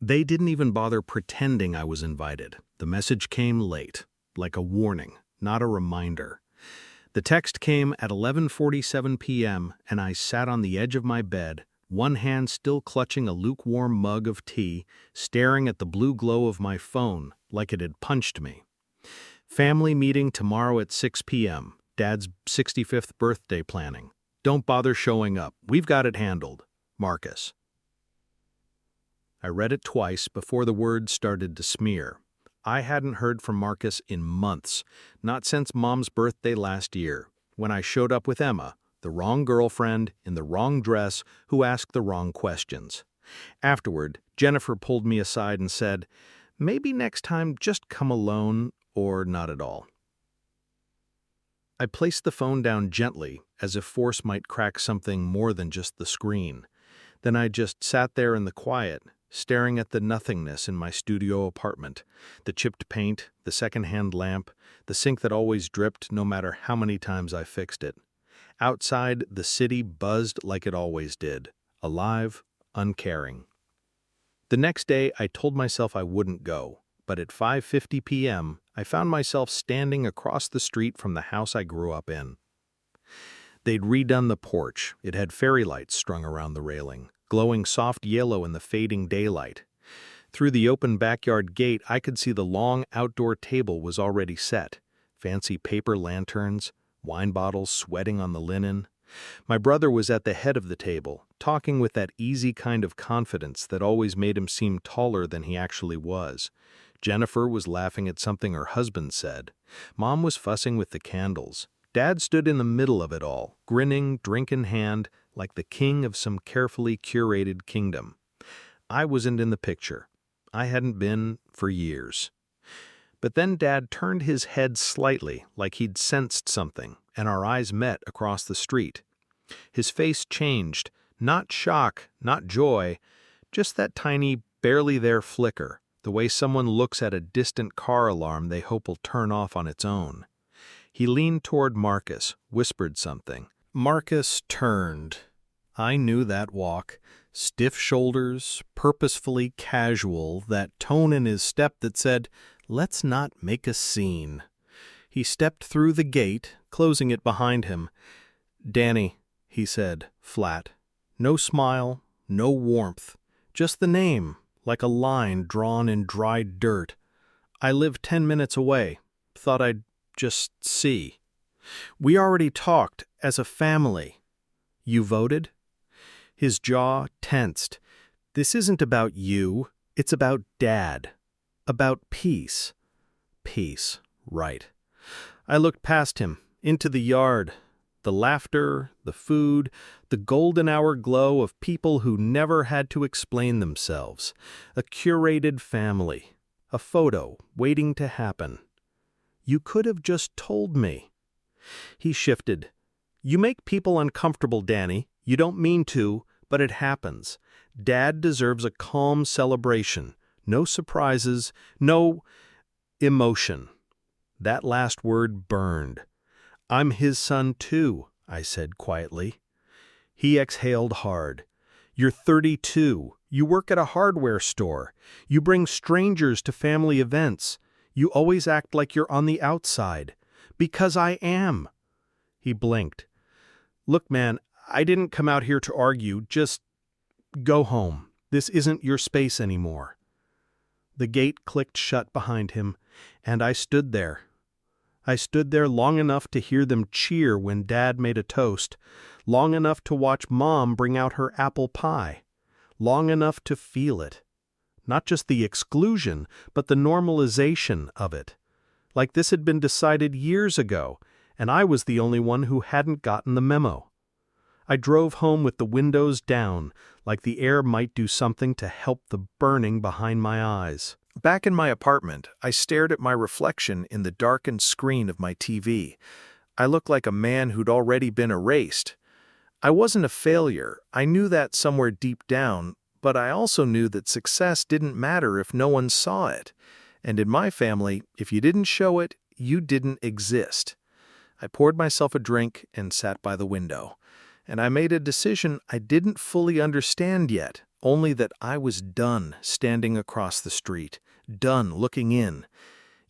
They didn't even bother pretending I was invited. The message came late, like a warning, not a reminder. The text came at 11:47 p.m., and I sat on the edge of my bed, one hand still clutching a lukewarm mug of tea, staring at the blue glow of my phone like it had punched me. Family meeting tomorrow at 6 p.m. Dad's 65th birthday planning. Don't bother showing up. We've got it handled. Marcus. I read it twice before the words started to smear. I hadn't heard from Marcus in months, not since Mom's birthday last year, when I showed up with Emma, the wrong girlfriend, in the wrong dress, who asked the wrong questions. Afterward, Jennifer pulled me aside and said, "Maybe next time just come alone or not at all." I placed the phone down gently, as if force might crack something more than just the screen. Then I just sat there in the quiet, staring at the nothingness in my studio apartment, the chipped paint, the second-hand lamp, the sink that always dripped no matter how many times I fixed it. Outside, the city buzzed like it always did, alive, uncaring. The next day, I told myself I wouldn't go, but at 5:50 p.m., I found myself standing across the street from the house I grew up in. They'd redone the porch. It had fairy lights strung around the railing, glowing soft yellow in the fading daylight. Through the open backyard gate, I could see the long outdoor table was already set, fancy paper lanterns, wine bottles sweating on the linen. My brother was at the head of the table, talking with that easy kind of confidence that always made him seem taller than he actually was. Jennifer was laughing at something her husband said. Mom was fussing with the candles. Dad stood in the middle of it all, grinning, drink in hand, like the king of some carefully curated kingdom. I wasn't in the picture. I hadn't been for years. But then Dad turned his head slightly, like he'd sensed something, and our eyes met across the street. His face changed, not shock, not joy, just that tiny, barely there flicker, the way someone looks at a distant car alarm they hope will turn off on its own. He leaned toward Marcus, whispered something. Marcus turned. I knew that walk. Stiff shoulders, purposefully casual, that tone in his step that said, "Let's not make a scene." He stepped through the gate, closing it behind him. "Danny," he said, flat. No smile, no warmth, just the name, like a line drawn in dry dirt. "I live 10 minutes away. Thought I'd just see. We already talked, as a family." "You voted?" His jaw tensed. "This isn't about you. It's about Dad. About peace." Peace, right. I looked past him, into the yard. The laughter, the food, the golden hour glow of people who never had to explain themselves. A curated family. A photo waiting to happen. "You could have just told me." He shifted. "You make people uncomfortable, Danny. You don't mean to, but it happens. Dad deserves a calm celebration. No surprises, no emotion." That last word burned. "I'm his son too," I said quietly. He exhaled hard. "You're 32. You work at a hardware store. You bring strangers to family events. You always act like you're on the outside." "Because I am." He blinked. "Look, man, I didn't come out here to argue. Just go home. This isn't your space anymore." The gate clicked shut behind him, and I stood there. I stood there long enough to hear them cheer when Dad made a toast, long enough to watch Mom bring out her apple pie, long enough to feel it. Not just the exclusion, but the normalization of it. Like this had been decided years ago, and I was the only one who hadn't gotten the memo. I drove home with the windows down, like the air might do something to help the burning behind my eyes. Back in my apartment, I stared at my reflection in the darkened screen of my TV. I looked like a man who'd already been erased. I wasn't a failure. I knew that somewhere deep down, but I also knew that success didn't matter if no one saw it. And in my family, if you didn't show it, you didn't exist. I poured myself a drink and sat by the window. And I made a decision I didn't fully understand yet, only that I was done standing across the street, done looking in.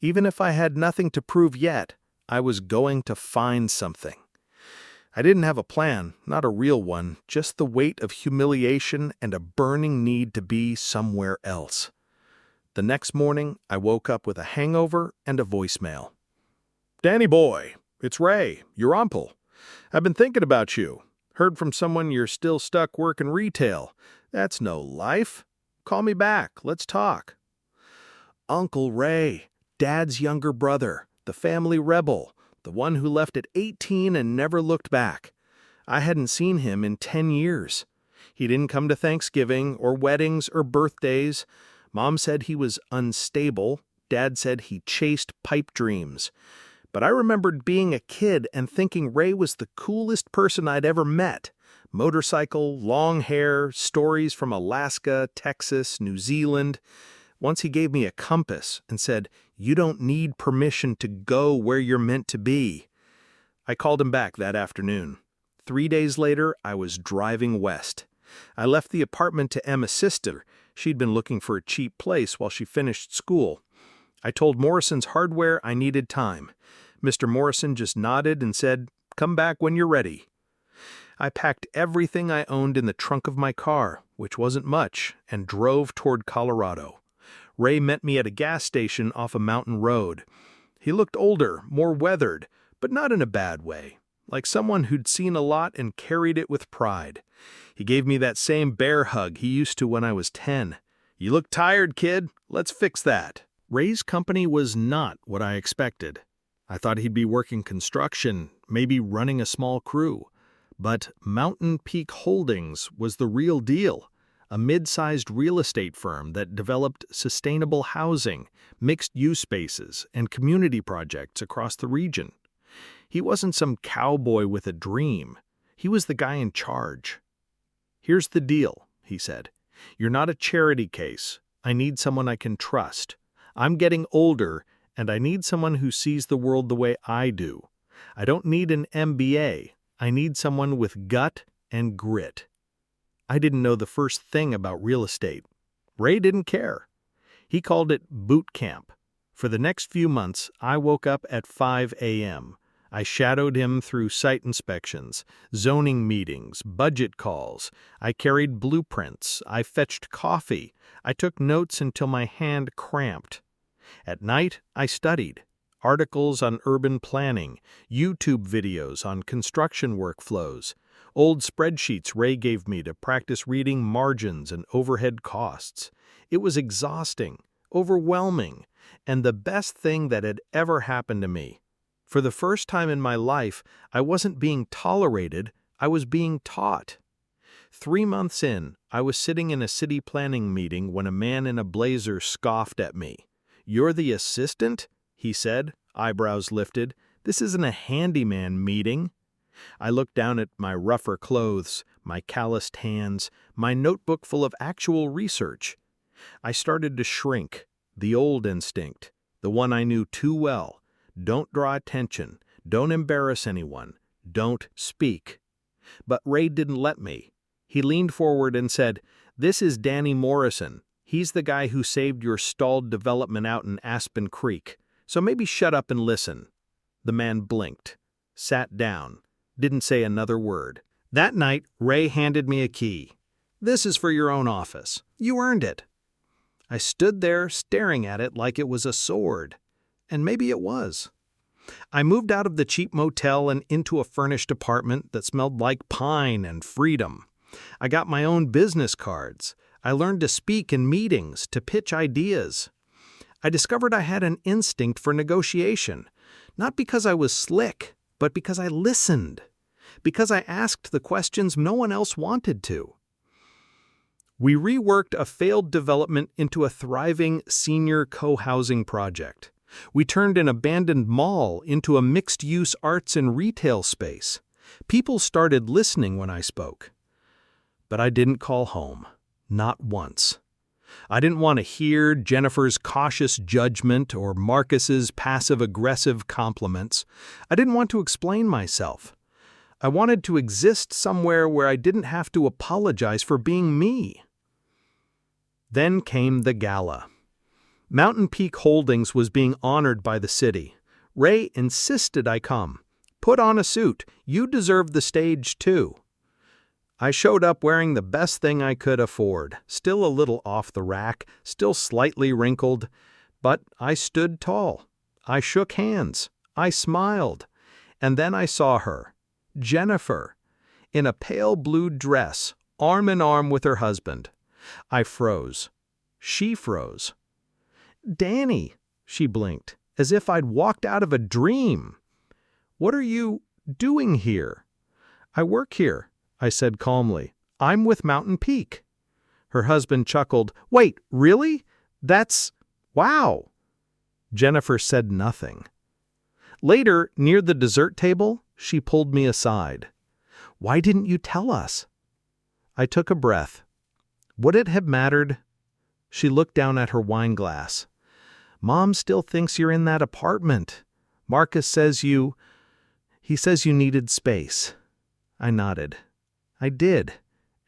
Even if I had nothing to prove yet, I was going to find something. I didn't have a plan, not a real one, just the weight of humiliation and a burning need to be somewhere else. The next morning, I woke up with a hangover and a voicemail. "Danny boy, it's Ray, your uncle. I've been thinking about you. Heard from someone you're still stuck working retail. That's no life. Call me back, let's talk." Uncle Ray, Dad's younger brother, the family rebel, the one who left at 18 and never looked back. I hadn't seen him in 10 years. He didn't come to Thanksgiving or weddings or birthdays. Mom said he was unstable. Dad said he chased pipe dreams. But I remembered being a kid and thinking Ray was the coolest person I'd ever met. Motorcycle, long hair, stories from Alaska, Texas, New Zealand. Once he gave me a compass and said, "You don't need permission to go where you're meant to be." I called him back that afternoon. 3 days later, I was driving west. I left the apartment to Emma's sister. She'd been looking for a cheap place while she finished school. I told Morrison's Hardware I needed time. Mr. Morrison just nodded and said, "Come back when you're ready." I packed everything I owned in the trunk of my car, which wasn't much, and drove toward Colorado. Ray met me at a gas station off a mountain road. He looked older, more weathered, but not in a bad way, like someone who'd seen a lot and carried it with pride. He gave me that same bear hug he used to when I was 10. "You look tired, kid. Let's fix that." Ray's company was not what I expected. I thought he'd be working construction, maybe running a small crew. But Mountain Peak Holdings was the real deal. A mid-sized real estate firm that developed sustainable housing, mixed-use spaces, and community projects across the region. He wasn't some cowboy with a dream. He was the guy in charge. "Here's the deal," he said. "You're not a charity case. I need someone I can trust. I'm getting older, and I need someone who sees the world the way I do. I don't need an MBA. I need someone with gut and grit." I didn't know the first thing about real estate. Ray didn't care. He called it boot camp. For the next few months, I woke up at 5 a.m. I shadowed him through site inspections, zoning meetings, budget calls. I carried blueprints. I fetched coffee. I took notes until my hand cramped. At night, I studied. Articles on urban planning, YouTube videos on construction workflows, old spreadsheets Ray gave me to practice reading margins and overhead costs. It was exhausting, overwhelming, and the best thing that had ever happened to me. For the first time in my life, I wasn't being tolerated, I was being taught. 3 months in, I was sitting in a city planning meeting when a man in a blazer scoffed at me. "You're the assistant?" he said, eyebrows lifted. "This isn't a handyman meeting." I looked down at my rougher clothes, my calloused hands, my notebook full of actual research. I started to shrink, the old instinct, the one I knew too well. Don't draw attention, don't embarrass anyone, don't speak. But Ray didn't let me. He leaned forward and said, "This is Danny Morrison. He's the guy who saved your stalled development out in Aspen Creek. So maybe shut up and listen." The man blinked, sat down, didn't say another word. That night, Ray handed me a key. "This is for your own office. You earned it." I stood there staring at it like it was a sword. And maybe it was. I moved out of the cheap motel and into a furnished apartment that smelled like pine and freedom. I got my own business cards. I learned to speak in meetings, to pitch ideas. I discovered I had an instinct for negotiation, not because I was slick, but because I listened, because I asked the questions no one else wanted to. We reworked a failed development into a thriving senior co-housing project. We turned an abandoned mall into a mixed-use arts and retail space. People started listening when I spoke. But I didn't call home, not once. I didn't want to hear Jennifer's cautious judgment or Marcus's passive-aggressive compliments. I didn't want to explain myself. I wanted to exist somewhere where I didn't have to apologize for being me. Then came the gala. Mountain Peak Holdings was being honored by the city. Ray insisted I come. Put on a suit. You deserve the stage, too. I showed up wearing the best thing I could afford, still a little off the rack, still slightly wrinkled. But I stood tall. I shook hands. I smiled. And then I saw her, Jennifer, in a pale blue dress, arm in arm with her husband. I froze. She froze. "Danny," she blinked, as if I'd walked out of a dream. "What are you doing here?" "I work here," I said calmly. "I'm with Mountain Peak." Her husband chuckled. "Wait, really? That's... wow." Jennifer said nothing. Later, near the dessert table, she pulled me aside. "Why didn't you tell us?" I took a breath. Would it have mattered? She looked down at her wine glass. "Mom still thinks you're in that apartment. Marcus says he says you needed space." I nodded. "I did,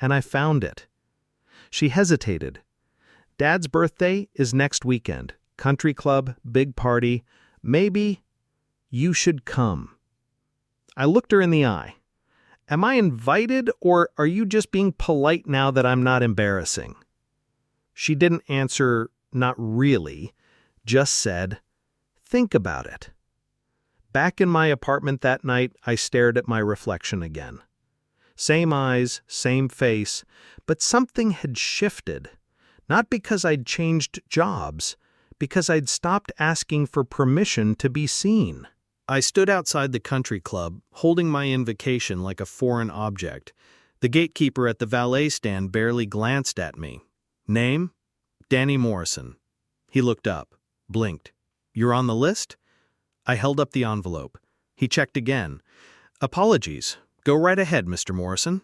and I found it." She hesitated. "Dad's birthday is next weekend. Country club, big party. Maybe you should come." I looked her in the eye. "Am I invited, or are you just being polite now that I'm not embarrassing?" She didn't answer, "Not really," just said, "Think about it." Back in my apartment that night, I stared at my reflection again. Same eyes, same face, but something had shifted. Not because I'd changed jobs, because I'd stopped asking for permission to be seen. I stood outside the country club, holding my invocation like a foreign object. The gatekeeper at the valet stand barely glanced at me. "Name? Danny Morrison." He looked up, blinked. "You're on the list?" I held up the envelope. He checked again. "Apologies. Go right ahead, Mr. Morrison."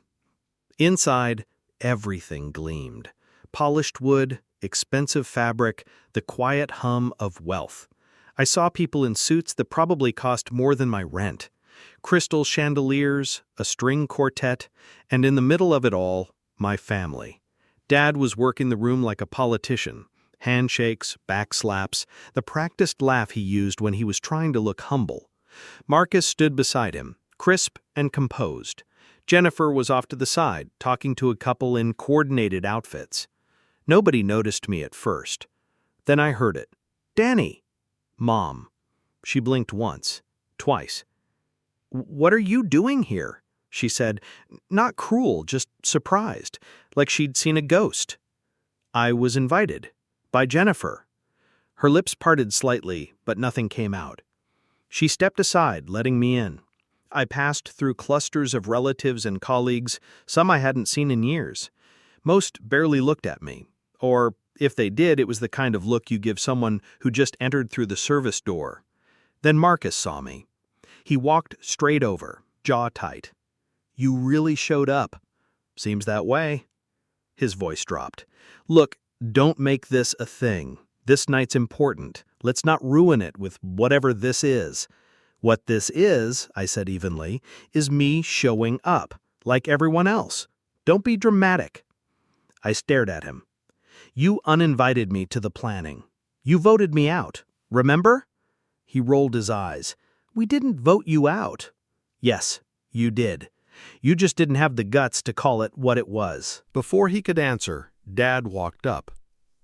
Inside, everything gleamed. Polished wood, expensive fabric, the quiet hum of wealth. I saw people in suits that probably cost more than my rent. Crystal chandeliers, a string quartet, and in the middle of it all, my family. Dad was working the room like a politician. Handshakes, backslaps, the practiced laugh he used when he was trying to look humble. Marcus stood beside him, crisp and composed. Jennifer was off to the side, talking to a couple in coordinated outfits. Nobody noticed me at first. Then I heard it. "Danny!" "Mom." She blinked once, twice. "What are you doing here?" she said, not cruel, just surprised, like she'd seen a ghost. "I was invited. By Jennifer." Her lips parted slightly, but nothing came out. She stepped aside, letting me in. I passed through clusters of relatives and colleagues, some I hadn't seen in years. Most barely looked at me, or if they did, it was the kind of look you give someone who just entered through the service door. Then Marcus saw me. He walked straight over, jaw tight. "You really showed up." "Seems that way." His voice dropped. "Look, don't make this a thing. This night's important. Let's not ruin it with whatever this is." "What this is," I said evenly, "is me showing up, like everyone else. Don't be dramatic." I stared at him. "You uninvited me to the planning. You voted me out. Remember?" He rolled his eyes. "We didn't vote you out." "Yes, you did. You just didn't have the guts to call it what it was." Before he could answer, Dad walked up.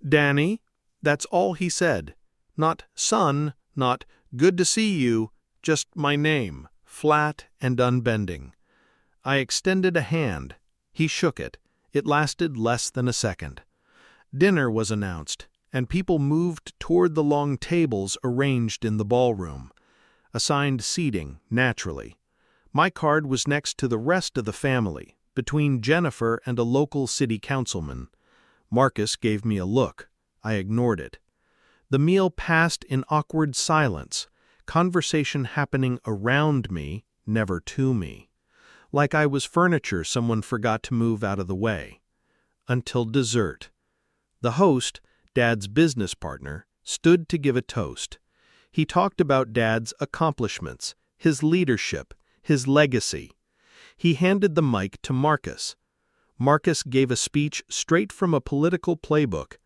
"Danny," that's all he said. Not "son," not "good to see you," just my name, flat and unbending. I extended a hand. He shook it. It lasted less than a second. Dinner was announced, and people moved toward the long tables arranged in the ballroom. Assigned seating, naturally. My card was next to the rest of the family, between Jennifer and a local city councilman. Marcus gave me a look. I ignored it. The meal passed in awkward silence, conversation happening around me, never to me. Like I was furniture someone forgot to move out of the way. Until dessert. The host, Dad's business partner, stood to give a toast. He talked about Dad's accomplishments, his leadership, his legacy. He handed the mic to Marcus. Marcus gave a speech straight from a political playbook,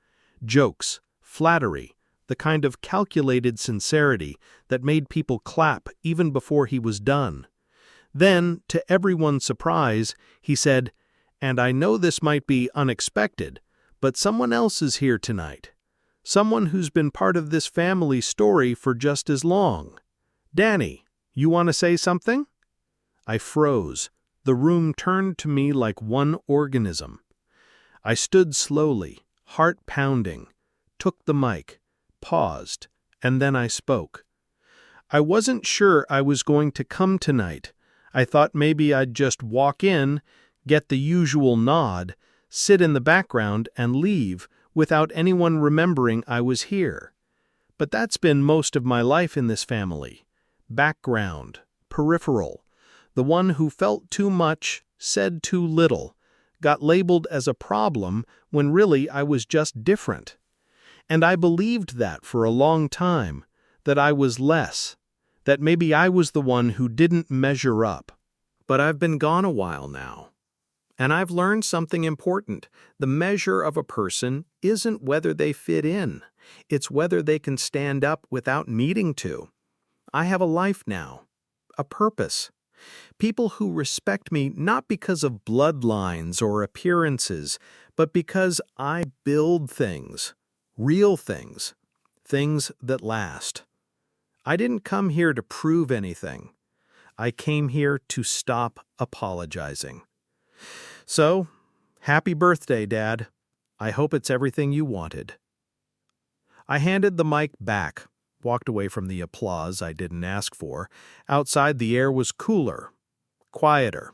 Jokes, flattery, the kind of calculated sincerity that made people clap even before he was done. Then, to everyone's surprise, he said, "And I know this might be unexpected, but someone else is here tonight. Someone who's been part of this family story for just as long. Danny, you want to say something?" I froze. The room turned to me like one organism. I stood slowly, heart pounding, took the mic, paused, and then I spoke. "I wasn't sure I was going to come tonight. I thought maybe I'd just walk in, get the usual nod, sit in the background, and leave without anyone remembering I was here. But that's been most of my life in this family. Background, peripheral, the one who felt too much, said too little, got labeled as a problem when really I was just different. And I believed that for a long time, that I was less, that maybe I was the one who didn't measure up. But I've been gone a while now. And I've learned something important. The measure of a person isn't whether they fit in. It's whether they can stand up without needing to. I have a life now, a purpose. People who respect me not because of bloodlines or appearances, but because I build things, real things, things that last. I didn't come here to prove anything. I came here to stop apologizing. So, happy birthday, Dad. I hope it's everything you wanted." I handed the mic back, walked away from the applause I didn't ask for. Outside, the air was cooler, quieter.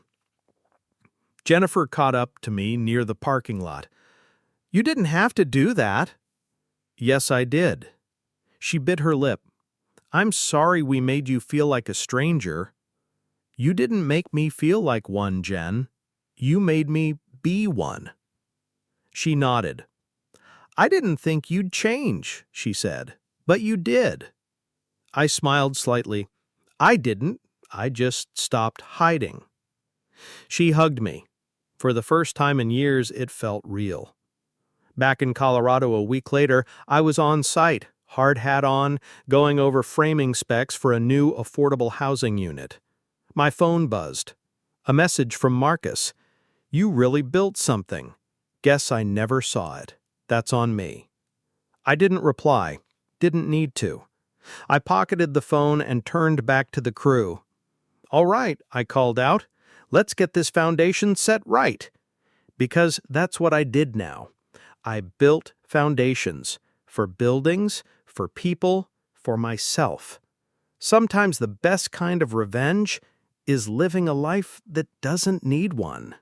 Jennifer caught up to me near the parking lot. "You didn't have to do that." "Yes, I did." She bit her lip. "I'm sorry we made you feel like a stranger." "You didn't make me feel like one, Jen. You made me be one." She nodded. "I didn't think you'd change," she said, "but you did." I smiled slightly. "I didn't. I just stopped hiding." She hugged me. For the first time in years, it felt real. Back in Colorado a week later, I was on site, hard hat on, going over framing specs for a new affordable housing unit. My phone buzzed. A message from Marcus. "You really built something. Guess I never saw it. That's on me." I didn't reply. Didn't need to. I pocketed the phone and turned back to the crew. "All right," I called out. "Let's get this foundation set right." Because that's what I did now. I built foundations for buildings, for people, for myself. Sometimes the best kind of revenge is living a life that doesn't need one.